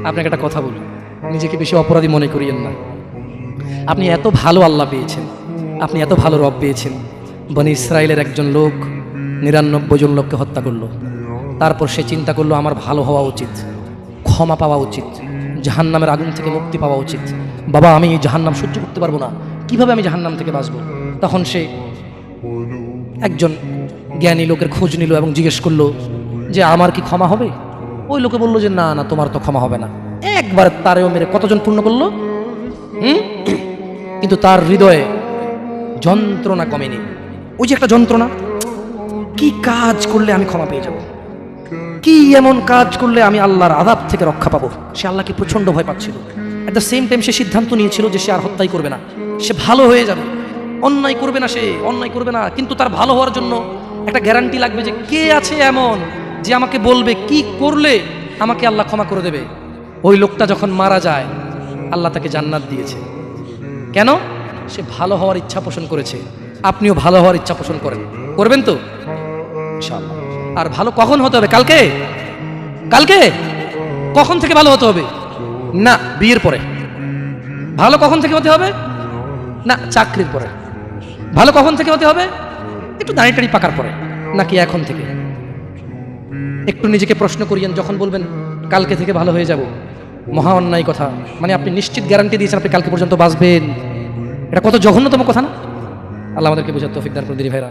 আপনাকে একটা কথা বলি, নিজেকে বেশি অপরাধী মনে করিয়েন না। আপনি এত ভালো আল্লাহ পেয়েছেন, আপনি এত ভালো রব পেয়েছেন। বনি ইসরায়েলের একজন লোক 99 জন লোককে হত্যা করলো। তারপর সে চিন্তা করলো আমার ভালো হওয়া উচিত, ক্ষমা পাওয়া উচিত, জাহান্নামের আগুন থেকে মুক্তি পাওয়া উচিত। বাবা আমি এই জাহান্নাম সহ্য করতে পারবো না, কিভাবে আমি জাহান্নাম থেকে বাঁচবো? তখন সে একজন জ্ঞানী লোকের খোঁজ নিল এবং জিজ্ঞেস করলো যে আমার কি ক্ষমা হবে? ওই লোকে বললো যে না না, তোমার তো ক্ষমা হবে না। একবার তারেও মেরে কতজন পূর্ণ করলো? কিন্তু তার হৃদয়ে যন্ত্রণা কমেনি। ওই যে একটা যন্ত্রণা, কি কাজ করলে আমি ক্ষমা পেয়ে যাব, কি এমন কাজ করলে আমি আল্লাহর আযাব থেকে রক্ষা পাবো। সে আল্লাহকে প্রচন্ড ভয় পাচ্ছিল। এট দ্য সেম টাইম সে সিদ্ধান্ত নিয়েছিল যে সে আর হত্যাই করবে না, সে ভালো হয়ে যাবে, অন্যায় করবে না, সে অন্যায় করবে না। কিন্তু তার ভালো হওয়ার জন্য একটা গ্যারান্টি লাগবে যে কে আছে এমন যে আমাকে বলবে কি করলে আমাকে আল্লাহ ক্ষমা করে দেবে। ওই লোকটা যখন মারা যায় আল্লাহ তাকে জান্নাত দিয়েছে। কেন? সে ভালো হওয়ার ইচ্ছা পোষণ করেছে। আপনিও ভালো হওয়ার ইচ্ছা পোষণ করেন, করবেন তো ইনশাআল্লাহ। আর ভালো কখন হতে হবে? কালকে? কালকে কখন থেকে ভালো হতে হবে? না বিয়ের পরে। ভালো কখন থেকে হতে হবে? না চাকরির পরে। ভালো কখন থেকে হতে হবে? একটু দাঁড়ি টাড়ি পাকার পরে, নাকি এখন থেকে? একটু নিজেকে প্রশ্ন করিয়েন। যখন বলবেন কালকে থেকে ভালো হয়ে যাব, মহা অন্যায় কথা। মানে আপনি নিশ্চিত গ্যারান্টি দিয়েছেন আপনি কালকে পর্যন্ত বাঁচবেন। এটা কত জঘন্যতম কথা না? আল্লাহ আমাদেরকে বোঝার তৌফিক দান করুন দিনী ভাইরা।